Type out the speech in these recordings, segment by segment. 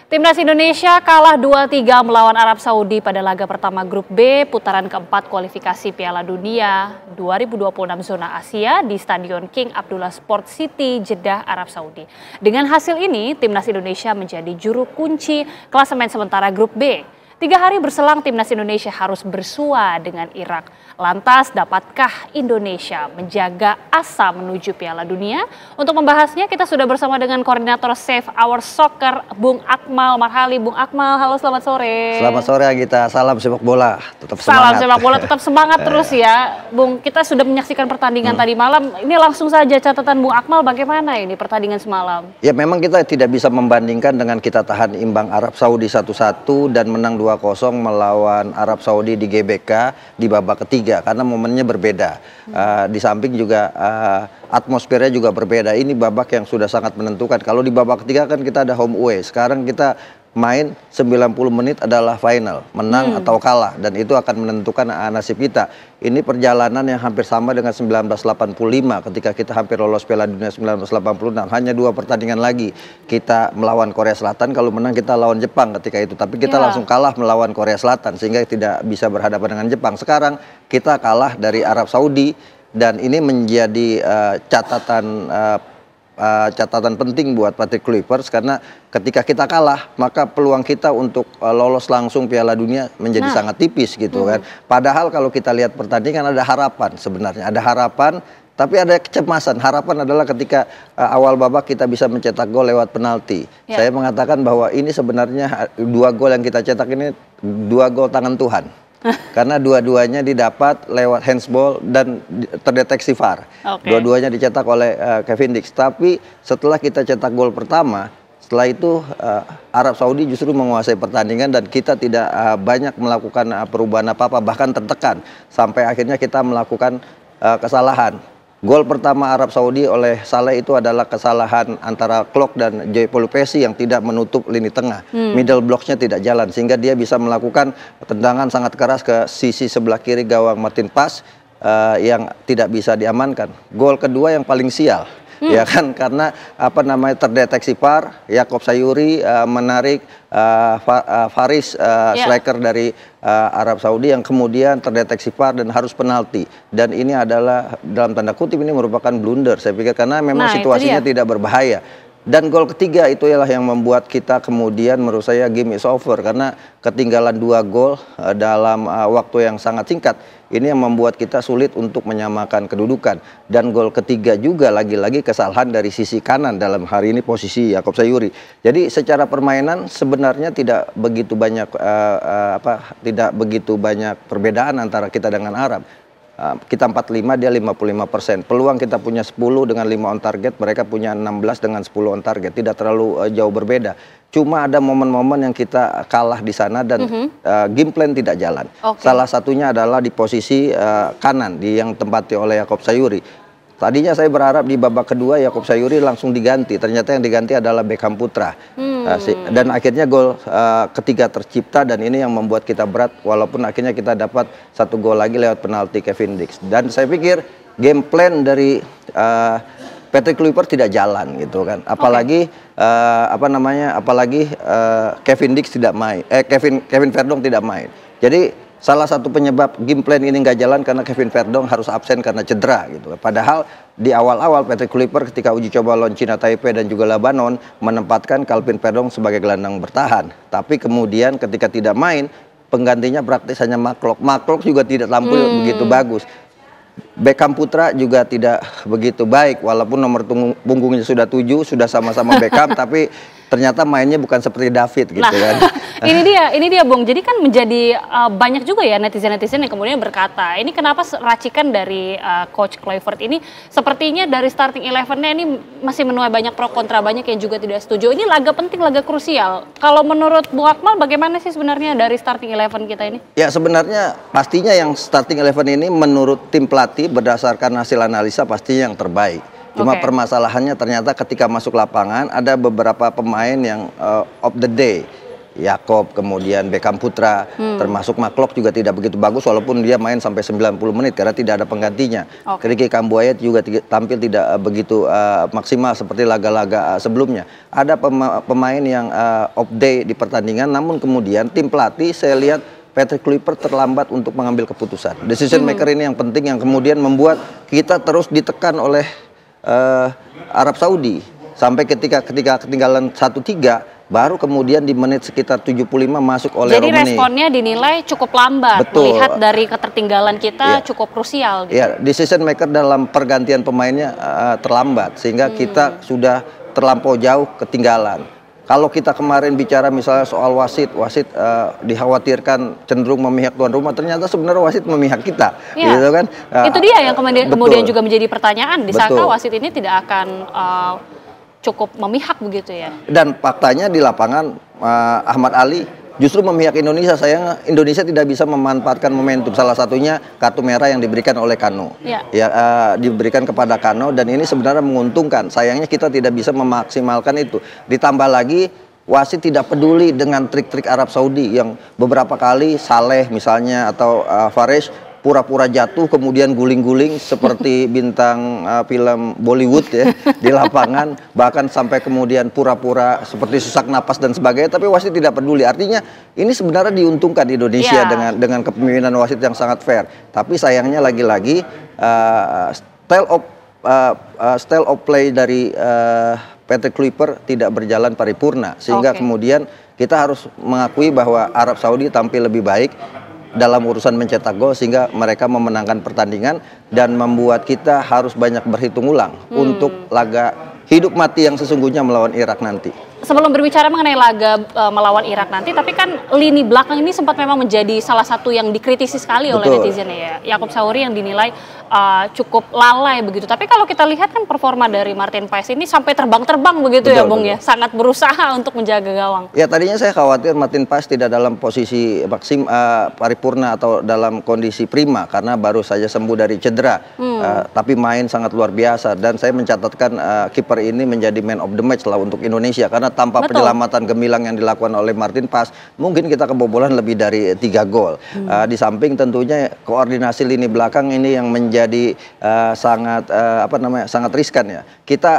Timnas Indonesia kalah 2-3 melawan Arab Saudi pada laga pertama Grup B putaran keempat kualifikasi Piala Dunia 2026 zona Asia di Stadion King Abdullah Sport City, Jeddah, Arab Saudi. Dengan hasil ini, Timnas Indonesia menjadi juru kunci klasemen sementara Grup B. 3 hari berselang Timnas Indonesia harus bersua dengan Irak. Lantas dapatkah Indonesia menjaga asa menuju Piala Dunia? Untuk membahasnya kita sudah bersama dengan koordinator Save Our Soccer Bung Akmal Marhali. Bung Akmal, halo selamat sore. Selamat sore Agita, salam sepak bola, tetap semangat. Salam sepak bola, tetap semangat terus ya. Bung, kita sudah menyaksikan pertandingan tadi malam. Ini langsung saja catatan Bung Akmal, bagaimana ini pertandingan semalam? Ya memang kita tidak bisa membandingkan dengan kita tahan imbang Arab Saudi 1-1 dan menang 2-0 melawan Arab Saudi di GBK di babak ketiga karena momennya berbeda. Di samping juga atmosfernya juga berbeda. Ini babak yang sudah sangat menentukan. Kalau di babak ketiga kan kita ada home away. Sekarang kita main 90 menit adalah final, menang atau kalah, dan itu akan menentukan nasib kita. Ini perjalanan yang hampir sama dengan 1985 ketika kita hampir lolos Piala Dunia 1986. Hanya 2 pertandingan lagi kita melawan Korea Selatan, kalau menang kita lawan Jepang ketika itu. Tapi kita langsung kalah melawan Korea Selatan sehingga tidak bisa berhadapan dengan Jepang. Sekarang kita kalah dari Arab Saudi dan ini menjadi catatan penting buat Patrick Kluivert karena ketika kita kalah maka peluang kita untuk lolos langsung Piala Dunia menjadi sangat tipis gitu kan. Padahal kalau kita lihat pertandingan ada harapan sebenarnya, ada harapan tapi ada kecemasan. Harapan adalah ketika awal babak kita bisa mencetak gol lewat penalti. Saya mengatakan bahwa ini sebenarnya 2 gol yang kita cetak ini 2 gol tangan Tuhan. Karena dua-duanya didapat lewat handsball dan terdeteksi VAR. Dua-duanya dicetak oleh Kevin Dix. Tapi setelah kita cetak gol pertama, setelah itu Arab Saudi justru menguasai pertandingan dan kita tidak banyak melakukan perubahan apa-apa, bahkan tertekan sampai akhirnya kita melakukan kesalahan. Gol pertama Arab Saudi oleh Saleh itu adalah kesalahan antara Klok dan Joy Pelupesi yang tidak menutup lini tengah. Middle blocksnya tidak jalan sehingga dia bisa melakukan tendangan sangat keras ke sisi sebelah kiri gawang Martin Pas yang tidak bisa diamankan. Gol kedua yang paling sial. Ya kan, karena terdeteksi VAR, Yakob Sayuri menarik Faris striker dari Arab Saudi yang kemudian terdeteksi VAR dan harus penalti. Dan ini adalah dalam tanda kutip ini merupakan blunder saya pikir karena memang situasinya tidak berbahaya. Dan gol ketiga itu ialah yang membuat kita kemudian menurut saya game is over karena ketinggalan 2 gol dalam waktu yang sangat singkat. Ini yang membuat kita sulit untuk menyamakan kedudukan. Dan gol ketiga juga lagi-lagi kesalahan dari sisi kanan dalam hari ini posisi Yakob Sayuri. Jadi secara permainan sebenarnya tidak begitu banyak perbedaan antara kita dengan Arab. Kita 45, dia 55%. Peluang kita punya 10 dengan 5 on target, mereka punya 16 dengan 10 on target. Tidak terlalu jauh berbeda. Cuma ada momen-momen yang kita kalah di sana dan game plan tidak jalan. Salah satunya adalah di posisi kanan yang ditempati oleh Yakob Sayuri. Tadinya saya berharap di babak kedua Yakob Sayuri langsung diganti. Ternyata yang diganti adalah Beckham Putra. Dan akhirnya gol ketiga tercipta dan ini yang membuat kita berat. Walaupun akhirnya kita dapat 1 gol lagi lewat penalti Kevin Dix. Dan saya pikir game plan dari Patrick Kluivert tidak jalan gitu kan. Apalagi Kevin Dix tidak main. Kevin Verdonk tidak main. Jadi salah satu penyebab game plan ini nggak jalan karena Kevin Verdonk harus absen karena cedera gitu. Padahal di awal-awal Patrick Kluivert ketika uji coba lawan China Taipei dan juga Lebanon menempatkan Calvin Verdonk sebagai gelandang bertahan. Tapi kemudian ketika tidak main, penggantinya praktis hanya Maklok. Maklok juga tidak tampil begitu bagus. Beckham Putra juga tidak begitu baik walaupun nomor punggungnya sudah 7, sudah sama-sama Beckham tapi ternyata mainnya bukan seperti David gitu kan. Ini dia Bung. Jadi kan menjadi banyak juga ya netizen-netizen yang kemudian berkata, ini kenapa racikan dari Coach Kluivert ini sepertinya dari starting 11-nya ini masih menuai banyak pro kontra, banyak yang juga tidak setuju. Ini laga penting, laga krusial. Kalau menurut Bung Akmal bagaimana sih sebenarnya dari starting 11 kita ini? Ya sebenarnya pastinya yang starting 11 ini menurut tim pelatih berdasarkan hasil analisa pastinya yang terbaik. Cuma permasalahannya ternyata ketika masuk lapangan ada beberapa pemain yang of the day Yakob, kemudian Beckham Putra, termasuk Maklok juga tidak begitu bagus walaupun dia main sampai 90 menit karena tidak ada penggantinya. Ricky Kambuaya juga tampil tidak begitu maksimal seperti laga-laga sebelumnya. Ada pemain yang off day di pertandingan, namun kemudian tim pelatih saya lihat Patrick Kluivert terlambat untuk mengambil keputusan. Decision maker ini yang penting yang kemudian membuat kita terus ditekan oleh Arab Saudi sampai ketika ketinggalan 1-3 baru kemudian di menit sekitar 75 masuk oleh Jadi Romani. responnya dinilai cukup lambat. Betul. Melihat dari ketertinggalan kita cukup krusial. Gitu. Ya, decision maker dalam pergantian pemainnya terlambat sehingga kita sudah terlampau jauh ketinggalan. Kalau kita kemarin bicara misalnya soal wasit dikhawatirkan cenderung memihak tuan rumah, ternyata sebenarnya wasit memihak kita, gitu kan? Itu dia yang kemudian juga menjadi pertanyaan. Disangka wasit ini tidak akan cukup memihak begitu ya. Dan faktanya di lapangan Ahmad Ali justru memihak Indonesia. Sayang Indonesia tidak bisa memanfaatkan momentum. Salah satunya kartu merah yang diberikan oleh Kano. Diberikan kepada Kano dan ini sebenarnya menguntungkan. Sayangnya kita tidak bisa memaksimalkan itu. Ditambah lagi wasit tidak peduli dengan trik-trik Arab Saudi yang beberapa kali Saleh misalnya atau Fares pura-pura jatuh kemudian guling-guling seperti bintang film Bollywood ya di lapangan, bahkan sampai kemudian pura-pura seperti sesak napas dan sebagainya, tapi wasit tidak peduli. Artinya ini sebenarnya diuntungkan di Indonesia dengan kepemimpinan wasit yang sangat fair. Tapi sayangnya lagi-lagi style of play dari Patrick Kluivert tidak berjalan paripurna sehingga kemudian kita harus mengakui bahwa Arab Saudi tampil lebih baik dalam urusan mencetak gol sehingga mereka memenangkan pertandingan dan membuat kita harus banyak berhitung ulang untuk laga hidup mati yang sesungguhnya melawan Irak nanti. Sebelum berbicara mengenai laga melawan Irak nanti, tapi kan lini belakang ini sempat memang menjadi salah satu yang dikritisi sekali oleh netizen ya. Yakob Sauri yang dinilai cukup lalai begitu. Tapi kalau kita lihat kan performa dari Martin Paes ini sampai terbang-terbang begitu ya Bung ya. Sangat berusaha untuk menjaga gawang. Ya tadinya saya khawatir Martin Paes tidak dalam posisi paripurna atau dalam kondisi prima karena baru saja sembuh dari cedera. Tapi main sangat luar biasa dan saya mencatatkan kiper ini menjadi man of the match lah untuk Indonesia karena tanpa penyelamatan gemilang yang dilakukan oleh Martin Paes mungkin kita kebobolan lebih dari 3 gol. Di samping tentunya koordinasi lini belakang ini yang menjadi sangat riskan ya. Kita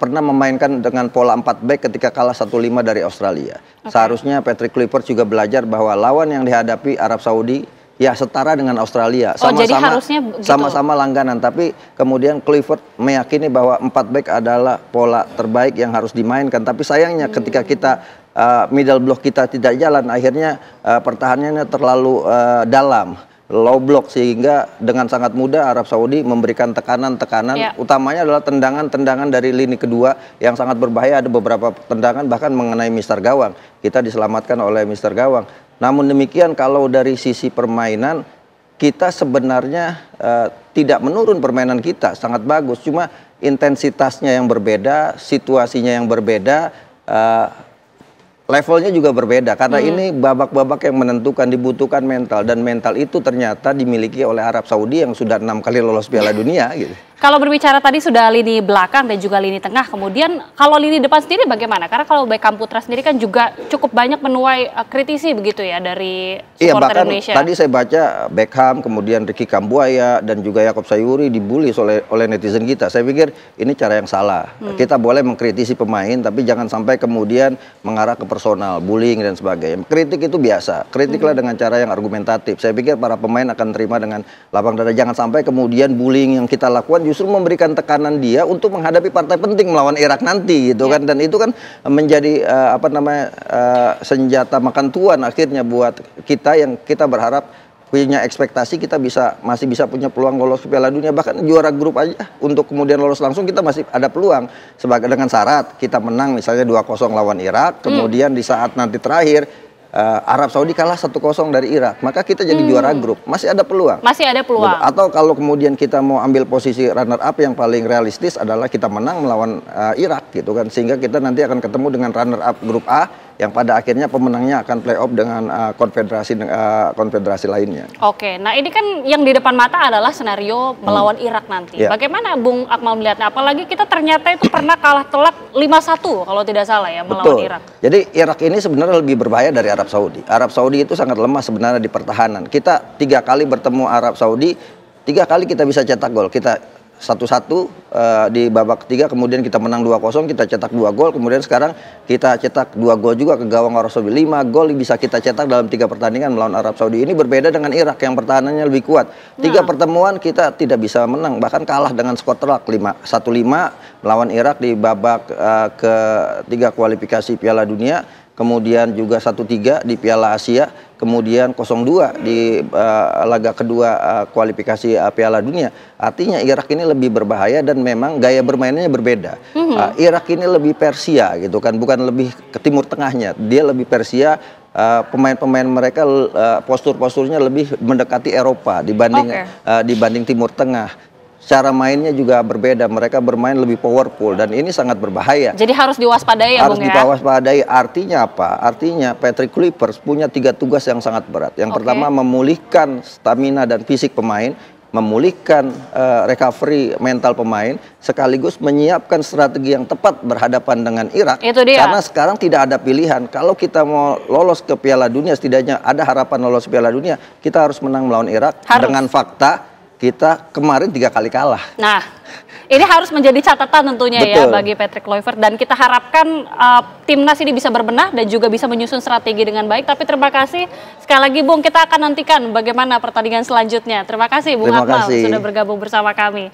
pernah memainkan dengan pola 4 back ketika kalah 1-5 dari Australia. Seharusnya Patrick Kluivert juga belajar bahwa lawan yang dihadapi Arab Saudi ya setara dengan Australia, sama-sama langganan. Tapi kemudian Kluivert meyakini bahwa 4 back adalah pola terbaik yang harus dimainkan. Tapi sayangnya ketika kita middle block kita tidak jalan, akhirnya pertahanannya terlalu dalam, low block sehingga dengan sangat mudah Arab Saudi memberikan tekanan-tekanan. Utamanya adalah tendangan-tendangan dari lini kedua yang sangat berbahaya. Ada beberapa tendangan bahkan mengenai Mister Gawang. Kita diselamatkan oleh Mister Gawang. Namun demikian kalau dari sisi permainan kita sebenarnya tidak menurun permainan kita, sangat bagus. Cuma intensitasnya yang berbeda, situasinya yang berbeda, levelnya juga berbeda. Karena ini babak-babak yang menentukan, dibutuhkan mental. Dan mental itu ternyata dimiliki oleh Arab Saudi yang sudah 6 kali lolos Piala Dunia gitu. Kalau berbicara tadi sudah lini belakang dan juga lini tengah, kemudian kalau lini depan sendiri bagaimana? Karena kalau Beckham Putra sendiri kan juga cukup banyak menuai kritisi begitu ya dari supporter Indonesia. Tadi saya baca Beckham, kemudian Ricky Kambuaya dan juga Yakob Sauri dibully oleh netizen kita. Saya pikir ini cara yang salah. Kita boleh mengkritisi pemain, tapi jangan sampai kemudian mengarah ke personal, bullying dan sebagainya. Kritik itu biasa. Kritiklah dengan cara yang argumentatif. Saya pikir para pemain akan terima dengan lapang dada. Jangan sampai kemudian bullying yang kita lakukan justru memberikan tekanan dia untuk menghadapi partai penting melawan Irak nanti gitu kan, dan itu kan menjadi senjata makan tuan akhirnya buat kita yang kita berharap punya ekspektasi kita masih bisa punya peluang lolos ke Piala Dunia, bahkan juara grup aja untuk kemudian lolos langsung kita masih ada peluang sebagai dengan syarat kita menang misalnya 2-0 lawan Irak, kemudian di saat nanti terakhir Arab Saudi kalah 1-0 dari Irak, maka kita jadi juara grup. Masih ada peluang. Masih ada peluang. Atau kalau kemudian kita mau ambil posisi runner up yang paling realistis adalah kita menang melawan Irak gitu kan. Sehingga kita nanti akan ketemu dengan runner up grup A yang pada akhirnya pemenangnya akan playoff dengan konfederasi lainnya. Oke, nah ini kan yang di depan mata adalah skenario melawan Irak nanti. Bagaimana Bung Akmal melihatnya? Apalagi kita ternyata itu pernah kalah telak 5-1 kalau tidak salah ya melawan Irak. Jadi Irak ini sebenarnya lebih berbahaya dari Arab Saudi. Arab Saudi itu sangat lemah sebenarnya di pertahanan. Kita 3 kali bertemu Arab Saudi, 3 kali kita bisa cetak gol. Kita 1-1 di babak ketiga, kemudian kita menang 2-0, kita cetak 2 gol, kemudian sekarang kita cetak 2 gol juga ke gawang Arab Saudi. 5 gol bisa kita cetak dalam 3 pertandingan melawan Arab Saudi. Ini berbeda dengan Irak yang pertahanannya lebih kuat. 3 pertemuan kita tidak bisa menang, bahkan kalah dengan skor telak 1-5 melawan Irak di babak ketiga kualifikasi Piala Dunia, kemudian juga 1-3 di Piala Asia, kemudian 0-2 di laga kedua kualifikasi Piala Dunia. Artinya Irak ini lebih berbahaya dan memang gaya bermainnya berbeda. Irak ini lebih Persia gitu kan, bukan lebih ke Timur Tengahnya. Dia lebih Persia. Pemain-pemain mereka postur-posturnya lebih mendekati Eropa dibanding Timur Tengah. Cara mainnya juga berbeda, mereka bermain lebih powerful dan ini sangat berbahaya. Jadi harus diwaspadai ya, Bung ya? Harus diwaspadai, artinya apa? Artinya Patrick Kluivert punya 3 tugas yang sangat berat. Yang pertama memulihkan stamina dan fisik pemain, memulihkan recovery mental pemain, sekaligus menyiapkan strategi yang tepat berhadapan dengan Irak. Itu dia. Karena sekarang tidak ada pilihan. Kalau kita mau lolos ke Piala Dunia, setidaknya ada harapan lolos ke Piala Dunia, kita harus menang melawan Irak dengan fakta kita kemarin 3 kali kalah. Nah, ini harus menjadi catatan tentunya ya bagi Patrick Kluivert, dan kita harapkan timnas ini bisa berbenah dan juga bisa menyusun strategi dengan baik. Tapi terima kasih sekali lagi Bung, kita akan nantikan bagaimana pertandingan selanjutnya. Terima kasih Bung Akmal sudah bergabung bersama kami.